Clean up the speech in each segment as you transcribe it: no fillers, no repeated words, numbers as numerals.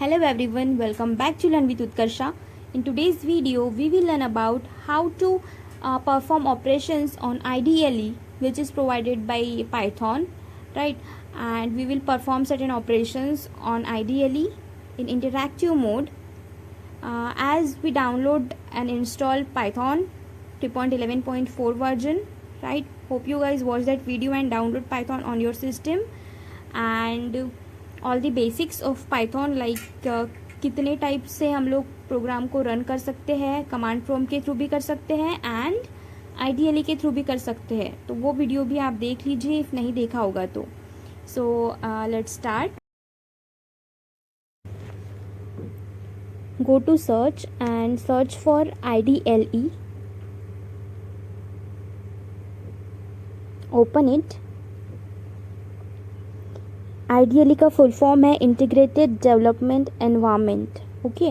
Hello everyone, welcome back to Learn with Utkarsha. In today's video, we will learn about how to perform operations on IDLE, which is provided by Python, right? And we will perform certain operations on IDLE in interactive mode as we download and install Python 3.11.4 version, right? Hope you guys watch that video and download Python on your system and all the basics of Python like कितने type से हम लोग programme को run कर सकते हैं, command prompt के through भी कर सकते हैं एंड आईडीएलई के थ्रू भी कर सकते हैं. तो वो वीडियो भी आप देख लीजिए इफ नहीं देखा होगा तो. So let's start. Go to search and search for IDLE. Open it. IDLE का फुल फॉर्म है इंटीग्रेटेड डेवलपमेंट एनवायरनमेंट, ओके,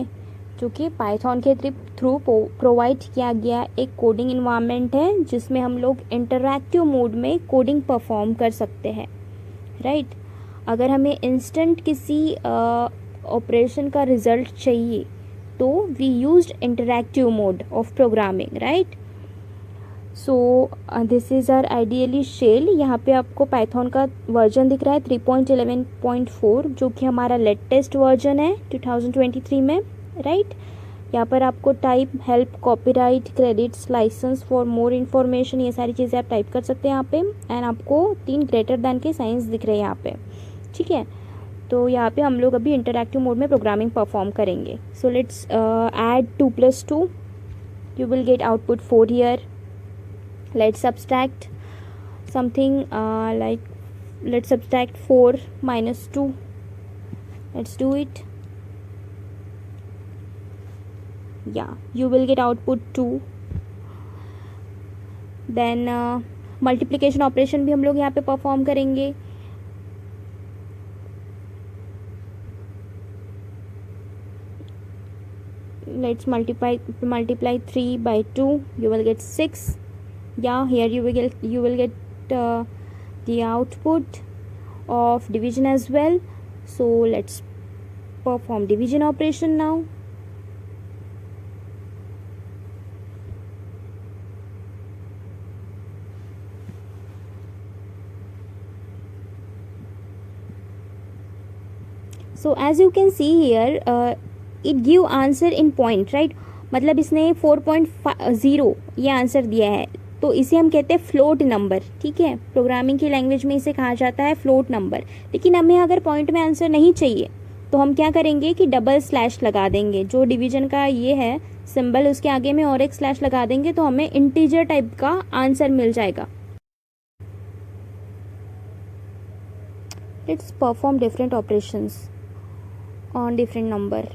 जो कि पाइथन के थ्रू प्रोवाइड किया गया एक कोडिंग इन्वायरमेंट है जिसमें हम लोग इंटरैक्टिव मोड में कोडिंग परफॉर्म कर सकते हैं, राइट. अगर हमें इंस्टेंट किसी ऑपरेशन का रिजल्ट चाहिए तो we used interactive mode of programming, right. So this is our IDLE shell. यहाँ पे आपको पाइथन का वर्जन दिख रहा है 3.11.4 जो कि हमारा लेटेस्ट वर्जन है 2023 में, राइट. यहाँ पर आपको type, help, copyright, credits, license for more information, ये सारी चीज़ें आप टाइप कर सकते हैं यहाँ पे. एंड आपको 3 ग्रेटर दैन के साइंस दिख रहे हैं यहाँ पे, ठीक है. तो यहाँ पे हम लोग अभी इंटरैक्टिव मोड में प्रोग्रामिंग परफॉर्म करेंगे. So let's add 2 + 2. You will get output 4 here. Let's subtract something like let's subtract 4 minus 2. Let's do it. Yeah, you will get output 2. Then multiplication operation भी हम लोग यहाँ पे perform करेंगे. Let's multiply 3 by 2. You will get 6. Yeah, here you will get the output of division as well. So let's perform division operation now. So as you can see here, it give answer in point, right. मतलब इसने 4.0 ये answer दिया है, तो इसे हम कहते हैं फ्लोट नंबर, ठीक है. प्रोग्रामिंग की लैंग्वेज में इसे कहा जाता है फ्लोट नंबर. लेकिन हमें अगर पॉइंट में आंसर नहीं चाहिए तो हम क्या करेंगे कि डबल स्लैश लगा देंगे. जो डिवीजन का ये है सिंबल उसके आगे में और एक स्लैश लगा देंगे तो हमें इंटीजर टाइप का आंसर मिल जाएगा. Let's perform different operations on different number.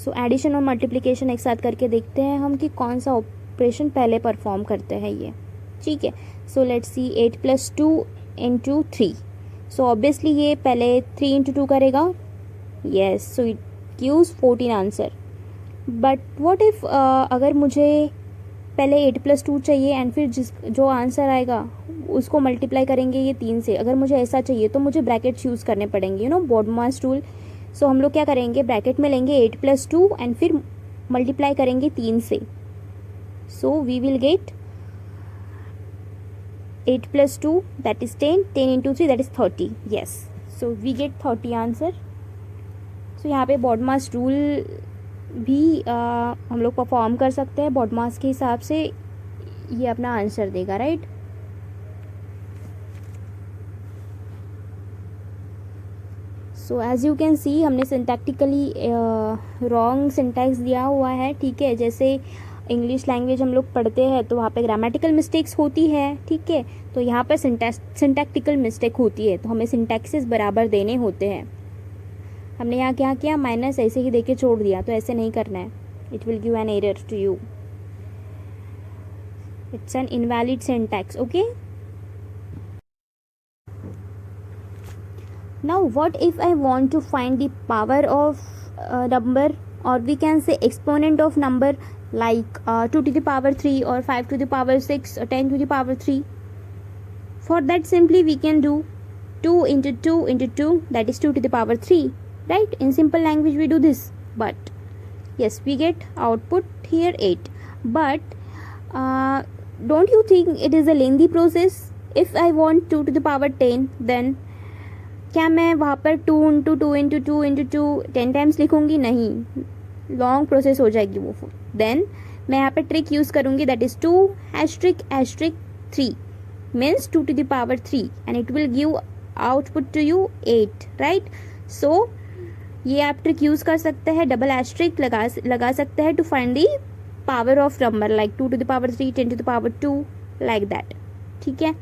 So addition और मल्टीप्लिकेशन एक साथ करके देखते हैं हम कि कौन सा ऑपरेशन पहले परफॉर्म करते हैं ये, ठीक है. So let's C 8 + 2 × 3. So obviously ये पहले 3 × 2 करेगा. Yes, so it gives 14 answer. But what if अगर मुझे पहले 8 + 2 चाहिए एंड फिर जो आंसर आएगा उसको मल्टीप्लाई करेंगे ये 3 से. अगर मुझे ऐसा चाहिए तो मुझे ब्रैकेट्स यूज़ करने पड़ेंगे, यू नो, बॉडमास रूल. सो हम लोग क्या करेंगे, ब्रैकेट में लेंगे 8 + 2 एंड फिर मल्टीप्लाई करेंगे 3 से. So we will get 8 + 2 that is 10, 10 × 3 that is 30. Yes, so we get 30 answer. So यहाँ पे बॉडमास रूल भी हम लोग परफॉर्म कर सकते हैं. बॉडमास के हिसाब से ये अपना आंसर देगा, right. So as you can see हमने सिंटैक्टिकली रॉन्ग सिंटैक्स दिया हुआ है, ठीक है. जैसे इंग्लिश लैंग्वेज हम लोग पढ़ते हैं तो वहाँ पे ग्रामेटिकल मिस्टेक्स होती है, ठीक है. तो यहाँ पर सिंटैक्टिकल मिस्टेक होती है तो हमें सिंटैक्सेस बराबर देने होते हैं. हमने यहाँ क्या किया, माइनस ऐसे ही देके छोड़ दिया, तो ऐसे नहीं करना है. It will give an error to you. It's an invalid syntax, okay. Now what if I want to find the power of number, or we can say exponent of number like 2 to the power 3 or 5 to the power 6 or 10 to the power 3. For that simply we can do 2 × 2 × 2, that is 2 to the power 3. right? In simple language we do this, but yes, we get output here 8. But don't you think it is a lengthy process? If I want 2 to the power 10, then क्या मैं वहाँ पर 2 into 2 into 2 into 2 10 times लिखूँगी? नहीं, long process हो जाएगी वो। Then मैं यहाँ पे ट्रिक यूज़ करूँगी, that is 2 asterisk asterisk 3 means 2 to the power 3 and it will give output to you 8, right? So ये आप ट्रिक यूज़ कर सकते हैं, डबल एस्ट्रिक लगा सकते हैं to find the power of number, like 2 to the power 3, 10 to the power 2, like that, ठीक है?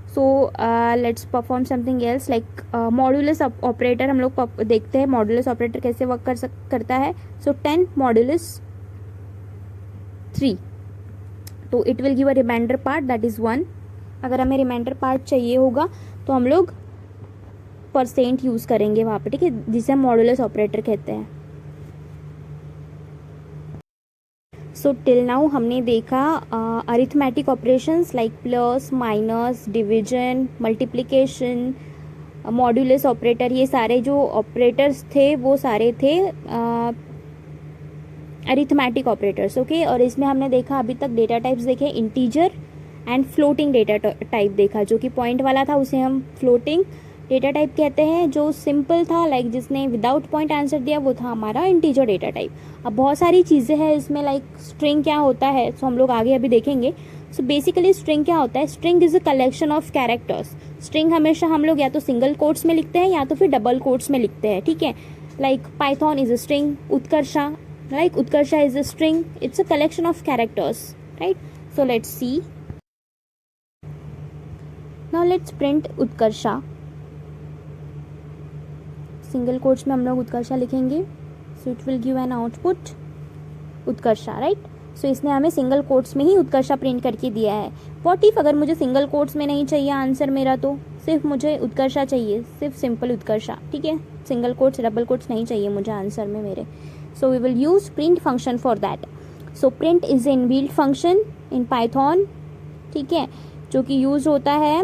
So let's perform something else, like modulus operator हम लोग देखते हैं मॉड्यूलस ऑपरेटर कैसे वर्क करता है। सो 10 मॉड्यूलस 3, तो it will give a remainder part that is 1। अगर हमें रिमाइंडर पार्ट चाहिए होगा तो हम लोग परसेंट यूज़ करेंगे वहाँ पे, ठीक है, जिसे हम मॉड्यूलस ऑपरेटर कहते हैं। सो टिल नाउ हमने देखा arithmetic operations like plus, minus, division, multiplication, modulus operator, ये सारे जो ऑपरेटर्स थे वो सारे थे अरिथमेटिक ऑपरेटर्स, ओके। और इसमें हमने देखा अभी तक डेटा टाइप्स देखे, integer and floating data type देखा। जो कि पॉइंट वाला था उसे हम फ्लोटिंग डेटा टाइप कहते हैं, जो सिंपल था लाइक जिसने विदाउट पॉइंट आंसर दिया वो था हमारा इंटीजर डेटा टाइप। अब बहुत सारी चीज़ें हैं इसमें, लाइक स्ट्रिंग क्या होता है, सो हम लोग आगे अभी देखेंगे। सो बेसिकली स्ट्रिंग क्या होता है, string is a collection of characters. String हमेशा हम लोग या तो सिंगल कोट्स में लिखते हैं या तो फिर डबल कोट्स में लिखते हैं, ठीक है। Like Python is a string, Utkarsha, like Utkarsha is a string, it's a collection of characters, right. So let's see, now let's print Utkarsha. Single quotes में हम लोग उत्कर्षा लिखेंगे, so it will give an output Utkarsha, right. So इसने हमें single quotes में ही Utkarsha print करके दिया है। व्हाट इफ अगर मुझे सिंगल कोट्स में नहीं चाहिए आंसर मेरा, तो सिर्फ मुझे उत्कर्षा चाहिए, सिर्फ सिंपल उत्कर्षा, ठीक है, सिंगल कोट्स डबल कोट्स नहीं चाहिए मुझे आंसर में मेरे। So we will use print function for that. So print is in built function in Python, ठीक है, जो कि यूज होता है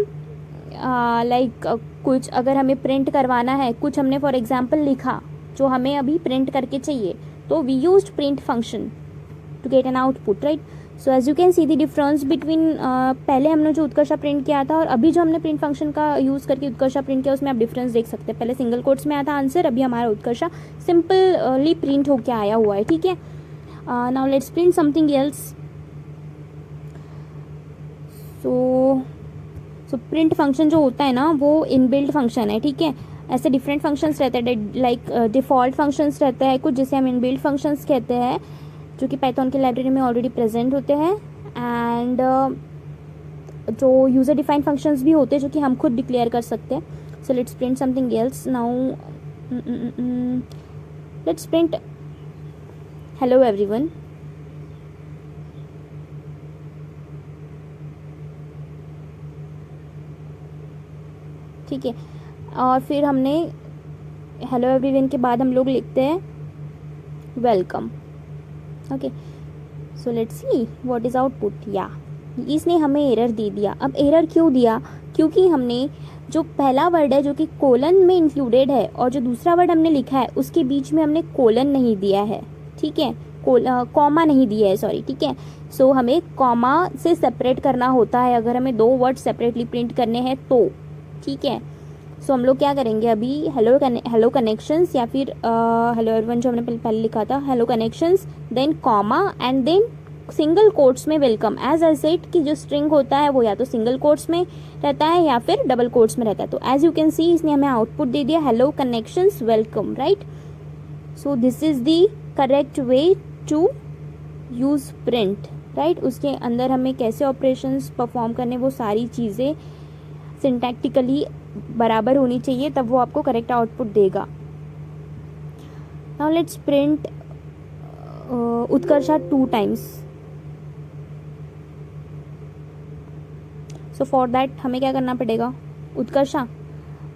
लाइक कुछ अगर हमें प्रिंट करवाना है, कुछ हमने फॉर एग्जांपल लिखा जो हमें अभी प्रिंट करके चाहिए, तो we used print function to get an output, right. So as you can see the difference between पहले हमने जो उत्कर्षा प्रिंट किया था और अभी जो हमने प्रिंट फंक्शन का यूज़ करके उत्कर्षा प्रिंट किया, उसमें आप डिफरेंस देख सकते हैं। पहले सिंगल कोट्स में आया था आंसर, अभी हमारा उत्कर्षा सिंपली प्रिंट होके आया हुआ है, ठीक है। Now let's print something else. So print function जो होता है ना वो इनबिल्ट फंक्शन है, ठीक है। ऐसे डिफरेंट फंक्शंस रहते हैं, लाइक डिफ़ॉल्ट फंक्शंस रहते हैं कुछ, जिसे हम इनबिल्ट फंक्शंस कहते हैं, जो कि पाइथन की लाइब्रेरी में ऑलरेडी प्रेजेंट होते हैं। एंड जो यूज़र डिफाइंड फंक्शंस भी होते हैं जो कि हम खुद डिक्लेयर कर सकते हैं। So let's print something else now, let's print hello everyone, ठीक है। और फिर हमने हेलो एवरीवन के बाद हम लोग लिखते हैं welcome, okay. So let's see what is output. या इसने हमें एरर दे दिया। अब एरर क्यों दिया, क्योंकि हमने जो पहला वर्ड है जो कि कोलन में इंक्लूडेड है और जो दूसरा वर्ड हमने लिखा है उसके बीच में हमने कोलन नहीं दिया है, ठीक है, कॉमा नहीं दिया है, सॉरी, ठीक है। सो हमें कॉमा से सेपरेट करना होता है अगर हमें दो वर्ड सेपरेटली प्रिंट करने हैं तो, ठीक है। सो हम लोग क्या करेंगे अभी, हेलो कनेक्शंस या फिर हेलो एवरीवन जो हमने पहले लिखा था, hello connections, then comma and then single quotes में वेलकम। एज आई सेड कि जो स्ट्रिंग होता है वो या तो सिंगल कोट्स में रहता है या फिर डबल कोट्स में रहता है। तो एज यू कैन सी इसने हमें आउटपुट दे दिया hello connections welcome, right. So this is the correct way to use print, right. उसके अंदर हमें कैसे ऑपरेशंस परफॉर्म करने, वो सारी चीज़ें सिंटैक्टिकली बराबर होनी चाहिए, तब वो आपको करेक्ट आउटपुट देगा। Now let's print Utkarsha 2 times. So for that हमें क्या करना पड़ेगा, उत्कर्षा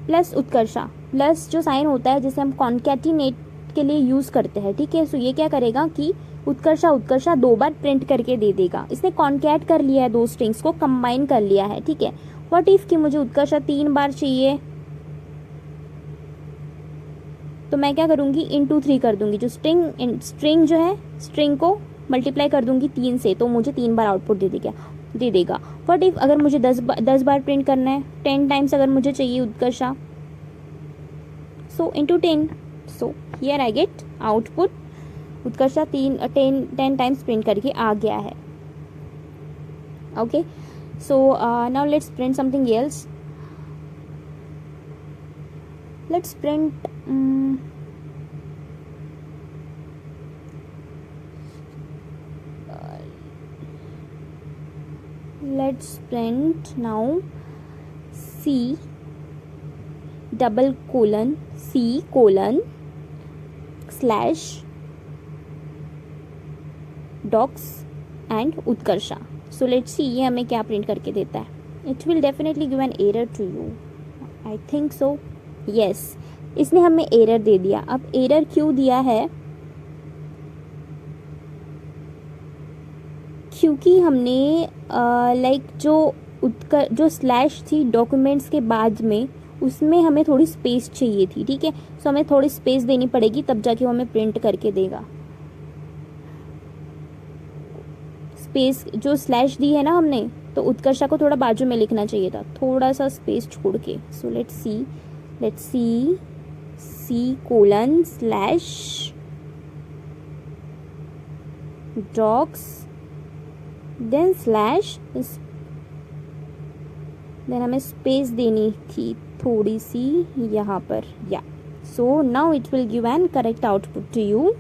प्लस जो साइन होता है जिसे हम कॉन्कैटिनेट के लिए यूज़ करते हैं, ठीक है। सो ये क्या करेगा कि उत्कर्षा 2 बार प्रिंट करके दे देगा। इसने कॉन्कैट कर लिया है, 2 स्ट्रिंग्स को कंबाइन कर लिया है, ठीक है। व्हाट इफ कि मुझे उत्कर्षा 3 बार चाहिए, तो मैं क्या करूँगी, इंटू 3 कर दूँगी, जो स्ट्रिंग जो है स्ट्रिंग को मल्टीप्लाई कर दूँगी 3 से, तो मुझे 3 बार आउटपुट दे देगा। व्हाट इफ अगर मुझे 10 बार प्रिंट करना है, 10 टाइम्स अगर मुझे चाहिए Utkarsha, so into 10, so here I get output Utkarsha 10 times print करके आ गया है। Okay, so now let's print something else. Let's print let's print now C double colon C colon slash docs and Utkarsha. So let's see ये हमें क्या print करके देता है। It will definitely give an error to you, I think so। Yes, इसने हमें error दे दिया। अब एरर क्यों दिया है, क्योंकि हमने जो स्लैश थी डॉक्यूमेंट्स के बाद में, उसमें हमें थोड़ी स्पेस चाहिए थी, ठीक है। सो हमें थोड़ी स्पेस देनी पड़ेगी, तब जाके वो हमें प्रिंट करके देगा। स्पेस जो स्लैश दी है ना हमने, तो उत्कर्षा को थोड़ा बाजू में लिखना चाहिए था, थोड़ा सा स्पेस छोड़ के। So let's see C colon slash docs then slash, then हमें स्पेस देनी थी थोड़ी सी यहाँ पर, या so now it will give an correct output to you.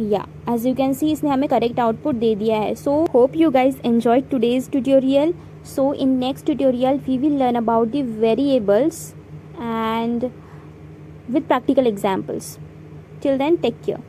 या एज यू कैन सी इसने हमें करेक्ट आउटपुट दे दिया है। So hope you guys enjoyed today's tutorial. So in next tutorial we will learn about the variables and with practical examples. Till then, take care.